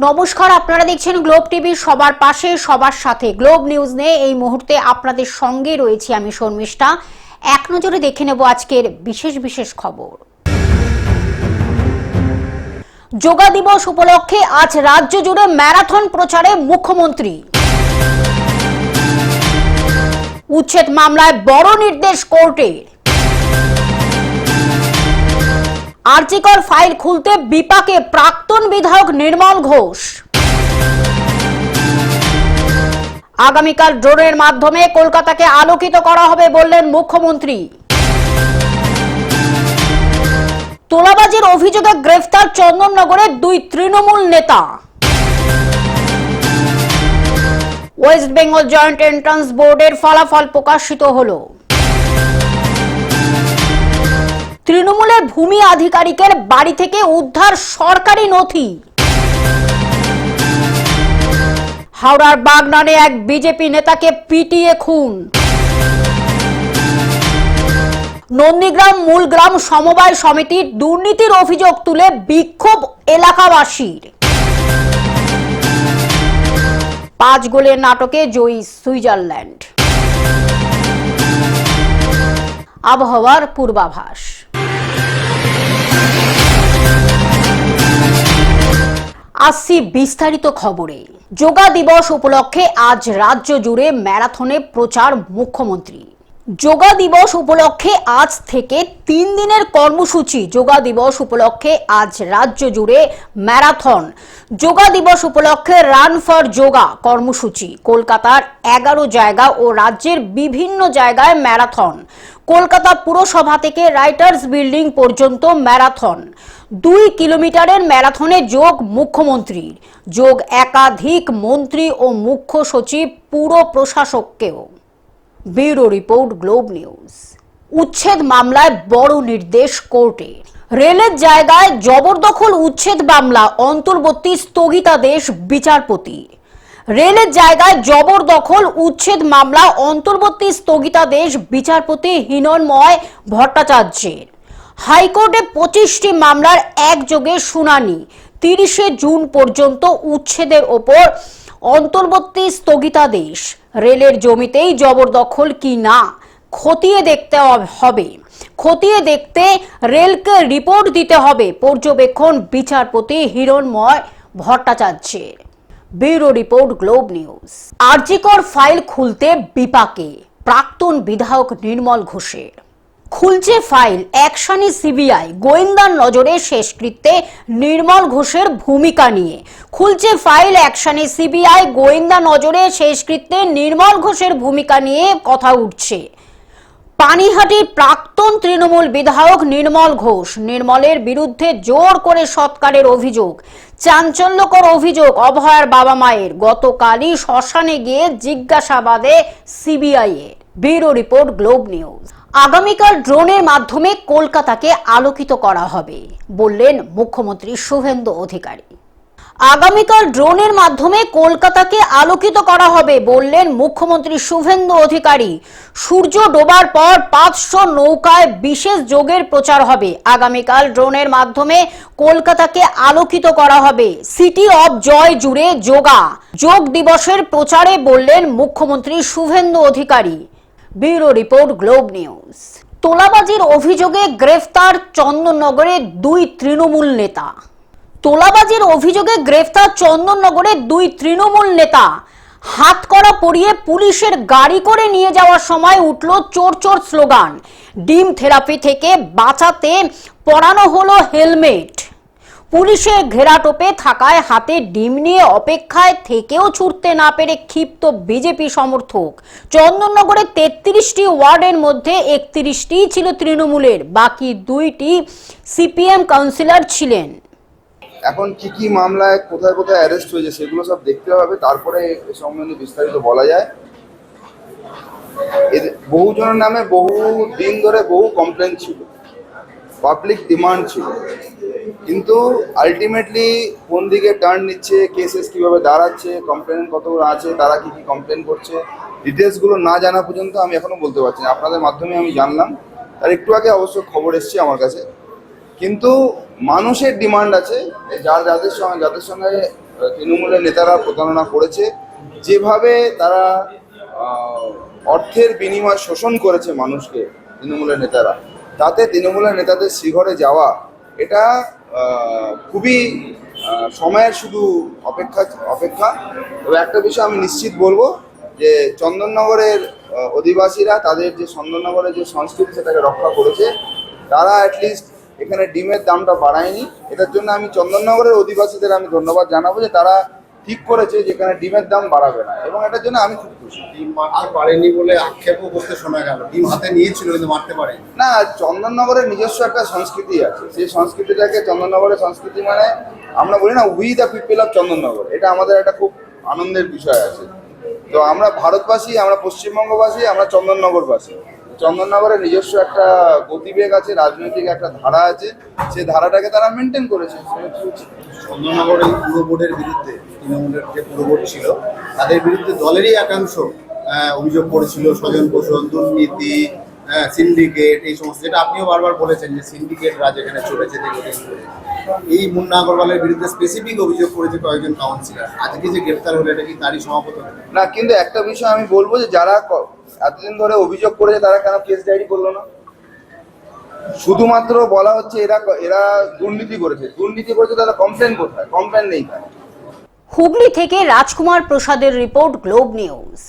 নমস্কার, আপনারা দেখছেন গ্লোব টিভি, সবার পাশে সবার সাথে। গ্লোব নিউজ নিয়ে এই মুহূর্তে আপনাদের সঙ্গে রয়েছি আমি শর্মিষ্ঠা। এক নজরে দেখে নেব আজকের বিশেষ বিশেষ খবর। যোগা দিবস উপলক্ষে আজ রাজ্য জুড়ে ম্যারাথন প্রচারে মুখ্যমন্ত্রী। উচ্ছেদ মামলায় বড় নির্দেশ কোর্টের। আরজিকর ফাইল খুলতে বিপাকে প্রাক্তন বিধায়ক নির্মল ঘোষ। আগামীকাল ড্রোনের মাধ্যমে কলকাতাকে আলোকিত করা হবে বললেন মুখ্যমন্ত্রী। তোলাবাজির অভিযোগে গ্রেফতার চন্দননগরের দুই তৃণমূল নেতা। ওয়েস্ট বেঙ্গল জয়েন্ট এন্ট্রান্স বোর্ডের ফলাফল প্রকাশিত হলো। তৃণমূলের ভূমি আধিকারিকের বাড়ি থেকে উদ্ধার সরকারি নথি। হাওড়ার বাগনানে এক বিজেপি নেতাকে পিটিয়ে খুন। নন্দীগ্রাম মূলগ্রাম সমবায় সমিতির দুর্নীতির অভিযোগ তুলে বিক্ষোভ এলাকাবাসীর। 5 গোলের নাটকে জয়ী সুইজারল্যান্ড। আবহাওয়ার পূর্বাভাস। আসছি বিস্তারিত খবরে। যোগা দিবস উপলক্ষে আজ রাজ্য জুড়ে ম্যারাথনে প্রচার মুখ্যমন্ত্রী। যোগা দিবস উপলক্ষে আজ থেকে 3 দিনের কর্মসূচি। যোগা দিবস উপলক্ষে আজ রাজ্য জুড়ে ম্যারাথন। যোগা দিবস উপলক্ষে রান ফর যোগা কর্মসূচি। কলকাতার 11 জায়গা ও রাজ্যের বিভিন্ন জায়গায় ম্যারাথন। কলকাতা পুরসভা থেকে রাইটার্স বিল্ডিং পর্যন্ত ম্যারাথন। 2 কিলোমিটারের ম্যারাথনে যোগ মুখ্যমন্ত্রীর। যোগ একাধিক মন্ত্রী ও মুখ্য সচিব, পুর প্রশাসককেও। Bureau report, globe news. উচ্ছেদ মামলায় বড় নির্দেশ কোর্টে। রেলের জায়গায় জবরদখল উচ্ছেদ মামলা অন্তর্বর্তী স্থগিতাদেশ বিচারপতি। রেলের জায়গায় জবরদখল উচ্ছেদ মামলা অন্তর্বর্তী স্থগিতাদেশ বিচারপতি হিরণময় ভট্টাচার্যের। হাইকোর্টে 25টি মামলার একযোগে শুনানি। 30শে জুন পর্যন্ত উচ্ছেদের ওপর অন্তর্বর্তী স্থগিতাদেশ। রেলের জমিতেই জবরদখল কি না খতিয়ে দেখতে হবে। খতিয়ে দেখতে রেলকে রিপোর্ট দিতে হবে পর্যবেক্ষণ বিচারপতি হিরণময় ভট্টাচার্যের। Bureau report, globe news. RG Kar file খুলতে বিপাকে প্রাক্তন বিধায়ক নির্মল ঘোষের। খুলছে ফাইল, অ্যাকশনে সিবিআই। গোয়েন্দার নজরে শেষকৃত্যে নির্মল ঘোষের ভূমিকা নিয়ে খুলছে ফাইল, অ্যাকশনে সিবিআই। গোয়েন্দা নজরে শেষকৃত্যে নির্মল ঘোষের ভূমিকা নিয়ে কথা উঠছে। পানিহাটির প্রাক্তন তৃণমূল বিধায়ক নির্মল ঘোষ। নির্মলের বিরুদ্ধে জোর করে সৎকারের অভিযোগ। চাঞ্চল্যকর অভিযোগ অভয়ার বাবা মায়ের। গতকালই শ্মশানে গিয়ে জিজ্ঞাসাবাদে সিবিআই এর। Bureau report, globe news. আগামীকাল ড্রোনের মাধ্যমে কলকাতাকে আলোকিত করা হবে বললেন মুখ্যমন্ত্রী শুভেন্দু অধিকারী। আগামীকাল ড্রোনের মাধ্যমে কলকাতাকে আলোকিত করা হবে বললেন মুখ্যমন্ত্রী শুভেন্দু অধিকারী। সূর্য ডোবার পর 500 নৌকায় বিশেষ যোগের প্রচার হবে। আগামীকাল ড্রোনের মাধ্যমে কলকাতাকে আলোকিত করা হবে। সিটি অব জয় জুড়ে যোগ দিবসের প্রচারে বললেন মুখ্যমন্ত্রী Suvendu Adhikari. Bureau report, globe news. তোলাবাজির অভিযোগে গ্রেফতার চন্দননগরের 2 তৃণমূল নেতা। তোলাবাজির অভিযোগে গ্রেফতার চন্দননগরের 2 তৃণমূল নেতা। হাতকড়া পরিয়ে পুলিশের গাড়ি করে নিয়ে যাওয়ার সময় উঠল চোর চোর স্লোগান। ডিম থেরাপি থেকে বাঁচাতে পরানো হলো হেলমেট। পুলিশের ঘেরাটোপে থাকায় হাতে ডিম নিয়ে অপেক্ষায় থেকেও ছুটতে না পেরে ক্ষিপ্ত বিজেপি সমর্থক। চন্দননগরের 33টি ওয়ার্ডের মধ্যে 31টি ছিল তৃণমূলের, বাকি 2টি সিপিএম কাউন্সিলর ছিলেন। এখন কি কি মামলায় কোথায় কোথায় অ্যারেস্ট হয়েছে সেগুলো সব দেখতে হবে, তারপরে এ সম্বন্ধে বিস্তারিত বলা যায়। বহুজনের নামে বহু দিন ধরে বহু কমপ্লেন ছিল, পাবলিক ডিমান্ড ছিল, কিন্তু আলটিমেটলি কোন দিকে টার্ন নিচ্ছে, কেসেস কিভাবে দাঁড়াচ্ছে, কমপ্লেন কতগুলো আছে, তারা কি কি কমপ্লেন করছে, ডিটেলসগুলো না জানা পর্যন্ত আমি এখনো বলতে পারছি না। আপনাদের মাধ্যমে আমি জানলাম, তার একটু আগে অবশ্য খবর এসছে আমার কাছে। কিন্তু মানুষের ডিমান্ড আছে, যাদের সঙ্গে তৃণমূলের নেতারা প্রতারণা করেছে, যেভাবে তারা অর্থের বিনিময় শোষণ করেছে মানুষকে তৃণমূলের নেতারা, তাতে তৃণমূলের নেতাদের শ্রীঘরে যাওয়া এটা খুবই সময়ের শুধু অপেক্ষা। তবে একটা বিষয় আমি নিশ্চিত বলবো যে চন্দননগরের অধিবাসীরা তাদের যে চন্দননগরের যে সংস্কৃতি সেটাকে রক্ষা করেছে। তারা অ্যাটলিস্ট এখানে ডিমের দামটা বাড়ায়নি। এটার জন্য আমি চন্দননগরের অধিবাসীদের আমি ধন্যবাদ জানাবো যে তারা ঠিক করেছে যেখানে ডিমের দাম বাড়াবে না, এবং এটার জন্য আমি খুব খুশি। ডিম মারতে পারেনি বলে আক্ষেপও করতে শোনা গেল, ডিম হাতে নিয়েছিল কিন্তু মারতে পারেনি। না, চন্দননগরের নিজস্ব একটা সংস্কৃতি আছে, সেই সংস্কৃতিটাকে চন্দননগরের সংস্কৃতি মানে আমরা বলি না we the people of Chandannagar, এটা আমাদের একটা খুব আনন্দের বিষয় আছে। তো আমরা ভারতবাসী, আমরা পশ্চিমবঙ্গবাসী, আমরা চন্দননগরবাসী। চন্দননগরের নিজস্ব একটা গতিবেগ আছে, রাজনৈতিক একটা ধারা আছে, সেই ধারাটাকে তারা মেনটেন করেছে। চন্দননগরের পুর বোর্ডের বিরুদ্ধে, তৃণমূলের যে পুর বোর্ড ছিল তাদের বিরুদ্ধে দলেরই একাংশ অভিযোগ করেছিল স্বজন পোষণ, দুর্নীতি, সিন্ডিকেট, এই সমস্ত, যেটা আপনিও বারবার বলেছেন যে সিন্ডিকেট রাজ এখানে চলেছে দীর্ঘদিন ধরে। এই মুন্না আগরওয়ালের বিরুদ্ধে স্পেসিফিক অভিযোগ করেছে কয়েকজন কাউন্সিলর, আজকে যে গ্রেপ্তার হলো এটা কি তারই সমাপত? না, কিন্তু একটা বিষয় আমি বলবো যে যারা এতদিন ধরে অভিযোগ করেছে তারা কেন কেস ডায়েরি করলো না? শুধুমাত্র বলা হচ্ছে এরা দুর্নীতি করেছে তারা কমপ্লেন কোথায়? কমপ্লেন নেই। হুগলি থেকে রাজকুমার প্রসাদের report, globe news.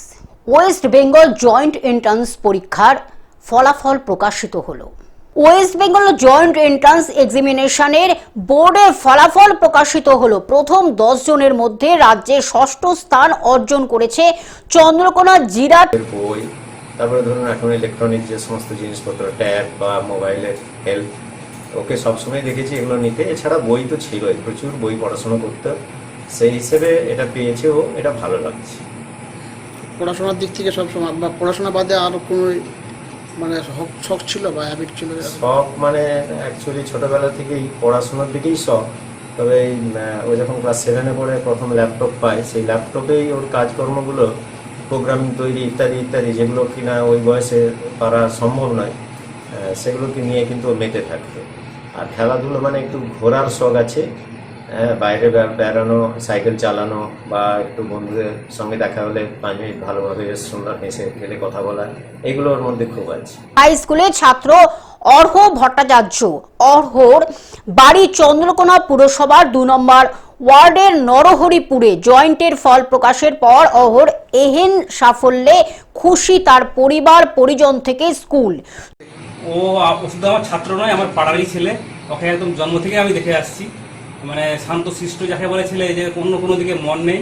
West Bengal joint entrance পরীক্ষার ফলাফল প্রকাশিত হলো। ওয়েস্ট বেঙ্গল জয়েন্ট এন্ট্রান্স এক্সামিনেশনের বোর্ডের ফলাফল প্রকাশিত হলো। প্রথম 10 জনের মধ্যে রাজ্যে ষষ্ঠ স্থান অর্জন করেছে চন্দ্রকোনা জিরাট। বই, তারপরে ধরুন এখন ইলেকট্রনিক যে সমস্ত জিনিসপত্র, ট্যাব বা মোবাইলের হেল্প, ওকে সবসময় দেখেছি এগুলো নিতে। এছাড়া বই তো ছিলই, প্রচুর বই পড়াশোনা করতে, সেই হিসেবে এটা পেয়েছে ও, এটা ভালো লাগছে। পড়াশোনার দিক থেকে সবসময় বা পড়াশোনা বাদে আর কোনো মানে শখ ছিল বা হ্যাবিট ছিল? শখ মানে অ্যাকচুয়ালি ছোটোবেলা থেকেই পড়াশোনার দিকেই শখ। তবে ও যখন ক্লাস 7-এ পড়ে প্রথম ল্যাপটপ পায়, সেই ল্যাপটপেই ওর কাজকর্মগুলো, প্রোগ্রামিং তৈরি ইত্যাদি ইত্যাদি, যেগুলো কিনা ওই বয়সে পারা সম্ভব নয়, সেগুলোকে নিয়ে কিন্তু ও মেতে থাকবে। আর খেলাধুলো মানে একটু ঘোরার শখ আছে, বাইরে বেড়ানো, সাইকেল চালানো, বা একটু বন্ধুদের সঙ্গে দেখা হলে 5 মিনিট ভালোভাবে সুন্দর হেসে খেলে কথা বলা, এগুলো ওর মধ্যে খুব আছে। হাই স্কুলের ছাত্র অর্ঘ ভট্টাচার্য, অর্ঘর বাড়ি চন্দ্রকোনা পুরসভার 2 নম্বর ওয়ার্ডের নরহরিপুরে। জয়েন্টের ফল প্রকাশের পর অর্ঘর এহেন সাফল্যে খুশি তার পরিবার পরিজন থেকে স্কুল। ও শুধু আমার ছাত্র নয়, আমার পাড়ারই ছেলে। ওকে একদম জন্ম থেকে আমি দেখে আসছি, মানে শান্ত শিষ্ট যাকে বলে ছেলে, যে অন্য কোনো দিকে মন নেই,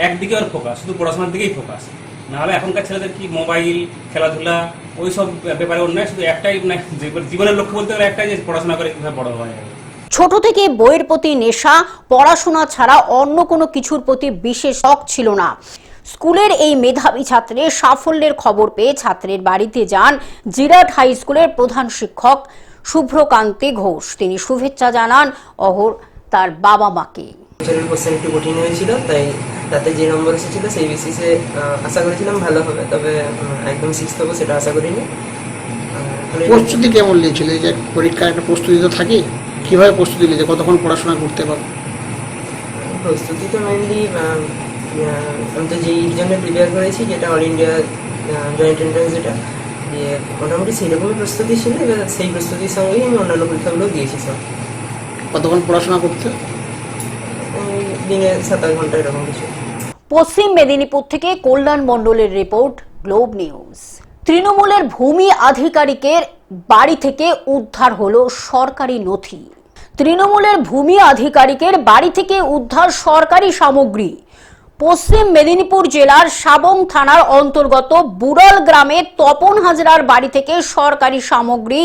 একদিকে ওর ফোকাস, শুধু পড়াশোনার দিকেই ফোকাস। নাহলে এখনকার ছেলেদের কি মোবাইল, খেলাধুলা, ওই সব ব্যাপারে ওর নয়, শুধু একটাই, মানে জীবনের লক্ষ্য বলতে গেলে একটাই, যে পড়াশোনা করে কীভাবে বড় হয়। ছোট থেকে বইয়ের প্রতি নেশা, পড়াশোনা ছাড়া অন্য কোনো কিছুর প্রতি বিশেষ শখ ছিল না। স্কুলের এই মেধাবী ছাত্রের সাফল্যের খবর পেয়ে ছাত্রের বাড়িতে যান জিরাট হাই স্কুলের প্রধান শিক্ষক শুভ্রকান্তি ঘোষ। তিনি শুভেচ্ছা জানান অহর তার বাবা মাকে। বছরের কোশ্চেন একটু কঠিন হয়েছিল, তাই তাতে যে নম্বর এসেছিল সেই বেসিসে আশা করেছিলাম ভালো হবে, তবে একদম 6 হবো সেটা আশা করিনি। প্রস্তুতি কেমন নিয়েছিল? এই যে পরীক্ষার একটা প্রস্তুতি তো থাকে, কীভাবে প্রস্তুতি নিয়েছে, কতক্ষণ পড়াশোনা করতে পারো? প্রস্তুতি তো মেনলি আমি তো যেই জন্য প্রিপেয়ার করেছি, যেটা অল ইন্ডিয়া জয়েন্ট এন্ট্রান্স, যেটা দিয়ে মোটামুটি সেরকমই প্রস্তুতি ছিল। এবার সেই প্রস্তুতির সঙ্গেই আমি অন্যান্য পরীক্ষাগুলো দিয়েছি সব। কতক্ষণ পড়াশোনা করতে? দিনে 7-8 ঘন্টা এরকম কিছু। পশ্চিম মেদিনীপুর থেকে কল্যাণ মণ্ডলের রিপোর্ট, গ্লোব নিউজ। তৃণমূলের ভূমি আধিকারিকের বাড়ি থেকে উদ্ধার হলো সরকারি নথি। তৃণমূলের ভূমি আধিকারিকের বাড়ি থেকে উদ্ধার সরকারি সামগ্রী। পশ্চিম মেদিনীপুর জেলার সাবং থানার অন্তর্গত বুড়াল গ্রামে তপন হাজরার বাড়ি থেকে সরকারি সামগ্রী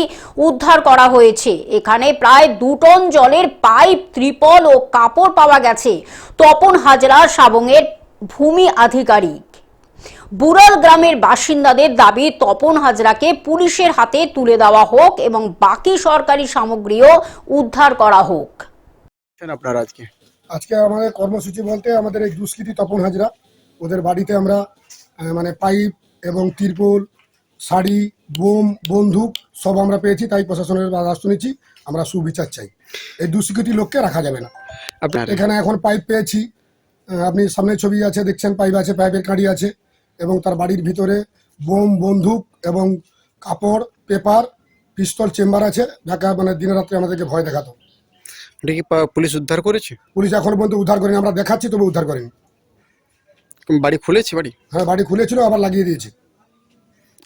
উদ্ধার করা হয়েছে। এখানে প্রায় 2 টন জলের পাইপ, ত্রিপল ও কাপড় পাওয়া গেছে। তপন হাজরা সাবংয়ের ভূমি আধিকারিক। বুড়াল গ্রামের বাসিন্দাদের দাবি তপন হাজরাকে পুলিশের হাতে তুলে দেওয়া হোক এবং বাকি সরকারি সামগ্রীও উদ্ধার করা হোক। আপনারা আজকে আমাদের কর্মসূচি বলতে আমাদের এই দুষ্কৃতী তপন হাজরা, ওদের বাড়িতে আমরা মানে পাইপ এবং তিরপল, শাড়ি, বোম, বন্দুক সব আমরা পেয়েছি, তাই প্রশাসনের দ্বারস্থ নিচ্ছি। আমরা সুবিচার চাই, এই দুষ্কৃতী লোককে রাখা যাবে না। এখানে এখন পাইপ পেয়েছি, আপনি সামনে ছবি আছে দেখছেন, পাইপ আছে, পাইপের কাঁড়ি আছে, এবং তার বাড়ির ভিতরে বোম, বন্দুক এবং কাপড়, পেপার, পিস্তল চেম্বার আছে, যাকে মানে দিনে রাত্রে আমাদেরকে ভয় দেখাতো। এটা কি পুলিশ উদ্ধার করেছে? পুলিশ এখনো পর্যন্ত উদ্ধার করেনি, আমরা দেখাচ্ছি তবে উদ্ধার করেনি। বাড়ি খুলেছে? বাড়ি বাড়ি খুলেছিল, আবার লাগিয়ে দিয়েছে।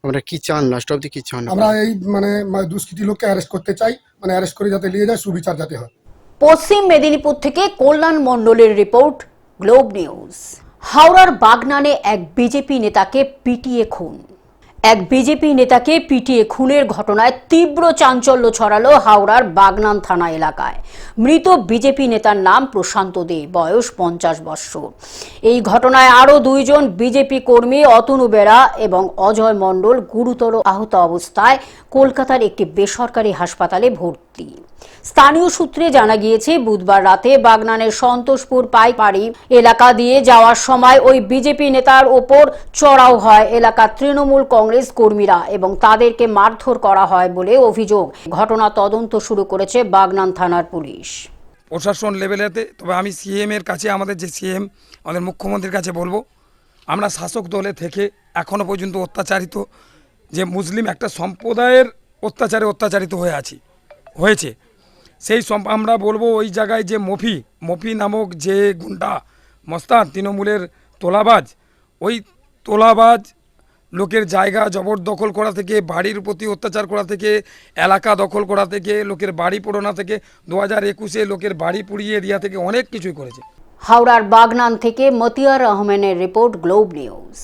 আমরা কি চান, লাস্ট অবধি কি চান? আমরা এই মানে দুষ্কৃতী লোককে অ্যারেস্ট করতে চাই, মানে অ্যারেস্ট করে যাতে নিয়ে যায়, সুবিচার যাতে হয়। পশ্চিম মেদিনীপুর থেকে কল্যাণ মণ্ডলের রিপোর্ট, গ্লোব নিউজ। হাওড়ার বাগনানে এক বিজেপি নেতাকে পিটিয়ে খুন। খুনের ঘটনায় তীব্র চাঞ্চল্য ছড়ালো হাওড়ার বাগনান থানা এলাকায়। মৃত বিজেপি নেতার নাম প্রশান্ত দে, বয়স 50 বৎসর। এই ঘটনায় আরও 2 জন বিজেপি কর্মী অতনু বেরা এবং অজয় মণ্ডল গুরুতর আহত অবস্থায় কলকাতার একটি বেসরকারি হাসপাতালে ভর্তি। স্থানীয় সূত্রে জানা গিয়েছে, বুধবার রাতে বাগনানের সন্তোষপুর পাইপাড়ি এলাকা দিয়ে যাওয়ার সময় ওই বিজেপি নেতার ওপর চড়াও হয় এলাকার তৃণমূল কংগ্রেস কর্মীরা এবং তাদেরকে মারধর করা হয় বলে অভিযোগ। ঘটনা তদন্ত শুরু করেছে বাগনান থানার পুলিশ। প্রশাসন লেভেলেতে, তবে আমি সিএম এর কাছে, আমাদের যে সিএম, আমাদের মুখ্যমন্ত্রীর কাছে বলবো, আমরা শাসক দলে থেকে এখনো পর্যন্ত অত্যাচারিত যে মুসলিম একটা সম্প্রদায়ের অত্যাচারিত হয়েছে সেই আমরা বলবো ওই জায়গায় যে মফি নামক যে গুন্ডা মস্তান তৃণমূলের ওই তোলাবাজ লোকের জায়গা জবরদখল করা থেকে, বাড়ির প্রতি অত্যাচার করা থেকে, এলাকা দখল করা থেকে, লোকের বাড়ি পোড়ানো থেকে, 2021-এ লোকের বাড়ি পুড়িয়ে এরিয়া থেকে অনেক কিছুই করেছে। হাওড়ার বাগনান থেকে মতিয়ার রহমানের report, globe news.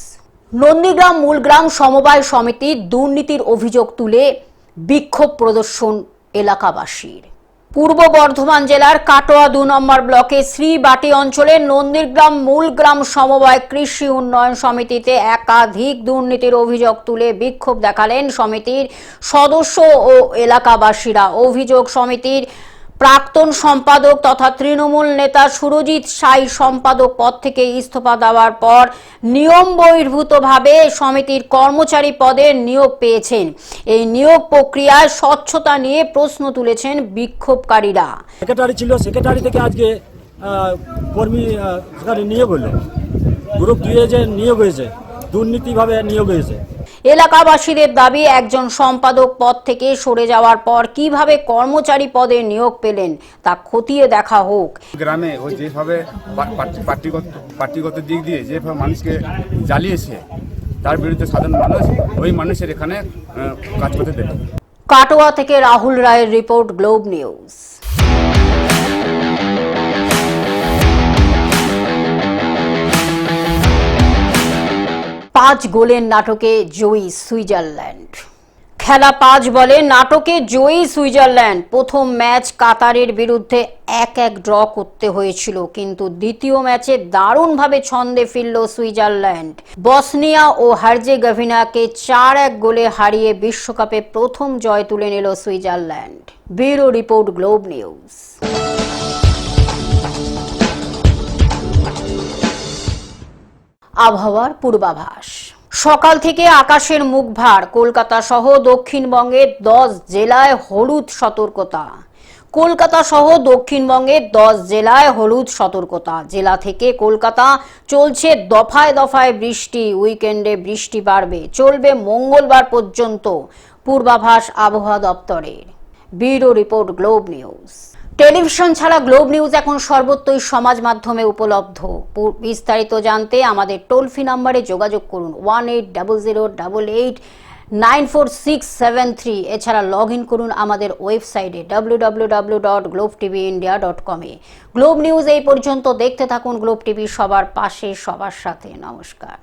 Nandigram Mulgram সমবায় সমিতির দুর্নীতির অভিযোগ তুলে বিক্ষোভ প্রদর্শন এলাকাবাসীর। পূর্ব বর্ধমান জেলার কাটোয়া 2 নম্বর ব্লকে শ্রীবাটি অঞ্চলের নন্দীগ্রাম মূলগ্রাম সমবায় কৃষি উন্নয়ন সমিতিতে একাধিক দুর্নীতির অভিযোগ তুলে বিক্ষোভ দেখালেন সমিতির সদস্য ও এলাকাবাসীরা। অভিযোগ, সমিতির প্রাক্তন সম্পাদক তথা তৃণমূল নেতা সুরজিৎ সাই সম্পাদক পদ থেকে ইস্তফা দেওয়ার পর নিয়ম বহির্ভূতভাবে সমিতির কর্মচারী পদে নিয়োগ পেয়েছেন। এই নিয়োগ প্রক্রিয়ায় স্বচ্ছতা নিয়ে প্রশ্ন তুলেছেন বিক্ষোভকারীরা। সেক্রেটারি ছিল, সেক্রেটারি থেকে আজকে কর্মী নিয়োগ হলো, গ্রুপ 2 যে নিয়োগ হয়েছে, দুর্নীতিভাবে নিয়োগ হয়েছে। এলাকাবাসীদের দাবি, একজন সম্পাদক পদ থেকে সরে যাওয়ার পর কিভাবে কর্মচারী পদে নিয়োগ পেলেন তা খতিয়ে দেখা হোক। গ্রামে ওই যেভাবে পার্টিগত দিক দিয়ে যেভাবে মানুষকে জ্বালিয়েছে, তার বিরুদ্ধে সাধারণ মানুষ ওই মানুষের এখানে কাজ করতে দেবে। কাটোয়া থেকে রাহুল রায়ের রিপোর্ট, গ্লোব নিউজ। পাঁচ গোলের নাটকে জয়ী সুইজারল্যান্ড। খেলা 5 বলে নাটকে জয়ী সুইজারল্যান্ড। প্রথম ম্যাচ কাতারের বিরুদ্ধে 1-1 ড্র করতে হয়েছিল, কিন্তু দ্বিতীয় ম্যাচে দারুণভাবে ছন্দে ফিরল সুইজারল্যান্ড। বসনিয়া ও হার্জেগোভিনাকে 4-1 গোলে হারিয়ে বিশ্বকাপে প্রথম জয় তুলে নিল Switzerland. Bureau report, globe news. আবহাওয়ার পূর্বাভাস। সকাল থেকে আকাশের মুখ ভার। কলকাতা সহ দক্ষিণবঙ্গের 10 জেলায় হলুদ সতর্কতা। জেলা থেকে কলকাতা চলছে দফায় দফায় বৃষ্টি। উইকেন্ডে বৃষ্টি বাড়বে, চলবে মঙ্গলবার পর্যন্ত, পূর্বাভাস আবহাওয়া দপ্তরের। Bureau report, globe news. Television ছাড়া গ্লোব নিউজ এখন সর্বত্রই সমাজ মাধ্যমে উপলব্ধ। বিস্তারিত জানতে আমাদের টোল ফ্রি নম্বরে যোগাযোগ করুন 180088944673। এছাড়া লগ ইন করুন আমাদের ওয়েবসাইটে www.globtvindia.com এ। গ্লোব নিউজ এই পর্যন্ত দেখতে থাকুন। গ্লোব টিভি, সবার পাশে, সবার সাথে। নমস্কার।